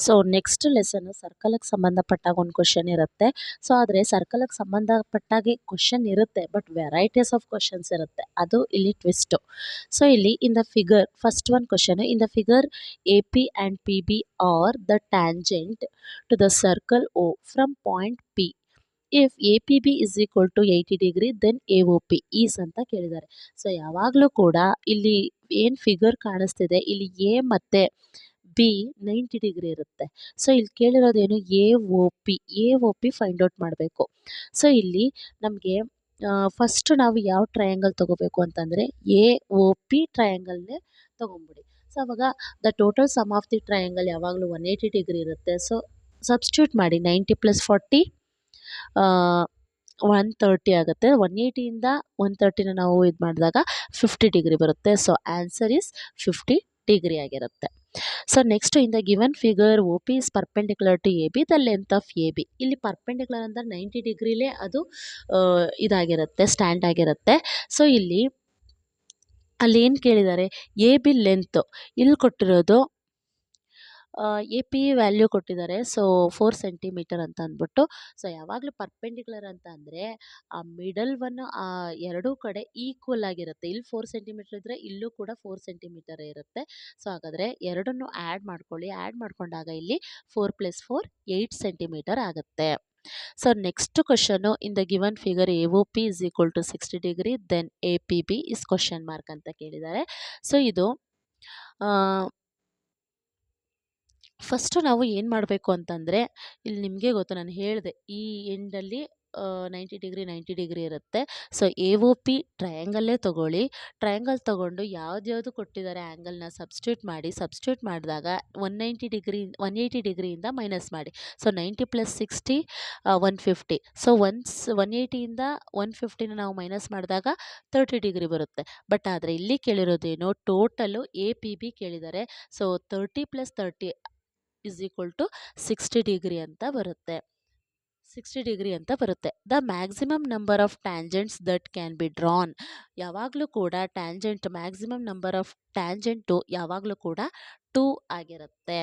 So next lesson ಸರ್ಕಲ್ಗೆ ಸಂಬಂಧಪಟ್ಟಾಗ ಒಂದು ಕ್ವಶನ್ ಇರುತ್ತೆ. ಸೊ ಆದರೆ ಸರ್ಕಲ್ಗೆ ಸಂಬಂಧಪಟ್ಟಾಗೆ ಕ್ವಶನ್ ಇರುತ್ತೆ, ಬಟ್ ವೆರೈಟೀಸ್ ಆಫ್ ಕ್ವಶನ್ಸ್ ಇರುತ್ತೆ. ಅದು ಇಲ್ಲಿ ಟ್ವಿಸ್ಟು. ಸೊ ಇಲ್ಲಿ in the figure first one question, in the figure A P and P B are the tangent to the circle O from point P. If A P B is equal to 80 degree then A O P is ಅಂತ ಕೇಳಿದ್ದಾರೆ. So ಯಾವಾಗಲೂ ಕೂಡ ಇಲ್ಲಿ ಏನು figure ಕಾಣಿಸ್ತಿದೆ, ಇಲ್ಲಿ A ಮತ್ತು B 90 degree ಇರುತ್ತೆ. ಸೊ ಇಲ್ಲಿ ಕೇಳಿರೋದೇನು, A O P find out ಮಾಡಬೇಕು. ಸೊ ಇಲ್ಲಿ ನಮಗೆ ಫಸ್ಟ್ ನಾವು ಯಾವ ಟ್ರಯಾಂಗಲ್ ತೊಗೋಬೇಕು ಅಂತಂದರೆ ಎ ಒ ಪಿ ಟ್ರಯಾಂಗಲ್ನೇ ತೊಗೊಂಬಿಡಿ. ಸೊ ಅವಾಗ the total sum of the triangle ಯಾವಾಗಲೂ 180 ಡಿಗ್ರಿ ಇರುತ್ತೆ. ಸೊ ಸಬ್ಸ್ಟಿಟ್ಯೂಟ್ ಮಾಡಿ, 90 + 40 130 ಆಗುತ್ತೆ. 180ಇಂದ 130ನ ನಾವು ಇದು ಮಾಡಿದಾಗ 50 ಡಿಗ್ರಿ ಬರುತ್ತೆ. ಸೊ ಆನ್ಸರ್ ಈಸ್ 50 ಡಿಗ್ರಿ ಆಗಿರುತ್ತೆ. So next, in the given figure O P is perpendicular to A B the length of A B. ಇಲ್ಲಿ ಪರ್ಪೆಂಡಿಕ್ಯುಲರ್ ಅಂದರೆ 90 ಡಿಗ್ರಿಲೇ ಅದು ಇದಾಗಿರುತ್ತೆ, ಸ್ಟ್ಯಾಂಡ್ ಆಗಿರುತ್ತೆ. ಸೊ ಇಲ್ಲಿ ಏನು ಕೇಳಿದ್ದಾರೆ, ಎ ಬಿ ಲೆಂತ್ ಇಲ್ಲಿ ಕೊಟ್ಟಿರೋದು ಎ ಪಿ ವ್ಯಾಲ್ಯೂ ಕೊಟ್ಟಿದ್ದಾರೆ. ಸೊ 4 ಸೆಂಟಿಮೀಟರ್ ಅಂತ ಅಂದ್ಬಿಟ್ಟು. ಸೊ ಯಾವಾಗಲೂ ಪರ್ಪೆಂಡಿಕ್ಯುಲರ್ ಅಂತ ಅಂದರೆ ಆ ಮಿಡಲ್ ಒನ್ ಎರಡೂ ಕಡೆ ಈಕ್ವಲ್ ಆಗಿರುತ್ತೆ. ಇಲ್ಲಿ 4 ಸೆಂಟಿಮೀಟರ್ ಇದ್ದರೆ ಇಲ್ಲೂ ಕೂಡ 4 ಸೆಂಟಿಮೀಟರ್ ಇರುತ್ತೆ. ಸೊ ಹಾಗಾದರೆ ಎರಡನ್ನೂ ಆ್ಯಡ್ ಮಾಡ್ಕೊಳ್ಳಿ. ಆ್ಯಡ್ ಮಾಡ್ಕೊಂಡಾಗ ಇಲ್ಲಿ 4 + 4 8 ಸೆಂಟಿಮೀಟರ್ ಆಗುತ್ತೆ. So next question, in the given figure A O P is equal to 60 degree then A P B is question mark ಅಂತ ಕೇಳಿದ್ದಾರೆ. ಸೊ ಇದು ಫಸ್ಟು ನಾವು ಏನು ಮಾಡಬೇಕು ಅಂತಂದರೆ, ಇಲ್ಲಿ ನಿಮಗೆ ಗೊತ್ತು, ನಾನು ಹೇಳಿದೆ ಈ ಎಂಡಲ್ಲಿ 90 ಡಿಗ್ರಿ ಇರುತ್ತೆ. ಸೊ ಎ ಒ ಪಿ ಟ್ರಯಾಂಗಲ್ಲೇ ತೊಗೊಳ್ಳಿ. ಟ್ರಯಾಂಗಲ್ ತೊಗೊಂಡು ಯಾವ್ದ್ಯಾವುದು ಕೊಟ್ಟಿದ್ದಾರೆ ಆ್ಯಂಗಲ್ನ ಸಬ್ಸ್ಟಿಟ್ಯೂಟ್ ಮಾಡಿ. ಸಬ್ಸ್ಟಿಟ್ಯೂಟ್ ಮಾಡಿದಾಗ 180 ಡಿಗ್ರಿಯಿಂದ ಮೈನಸ್ ಮಾಡಿ. ಸೊ 90 + 60 150. ಸೊ 180ಇಂದ 150ನ ನಾವು ಮೈನಸ್ ಮಾಡಿದಾಗ 30 ಡಿಗ್ರಿ ಬರುತ್ತೆ. ಬಟ್ ಆದರೆ ಇಲ್ಲಿ ಕೇಳಿರೋದೇನು, ಟೋಟಲು ಎ ಪಿ ಬಿ ಕೇಳಿದ್ದಾರೆ. So 30 + 30 is equal to 60 degree ಅಂತ ಬರುತ್ತೆ. 60 ಡಿಗ್ರಿ ಅಂತ ಬರುತ್ತೆ. The maximum number of tangents that can be drawn. ಯಾವಾಗಲೂ ಕೂಡ tangent maximum number of tangent ಯಾವಾಗಲೂ ಕೂಡ 2 ಆಗಿರುತ್ತೆ.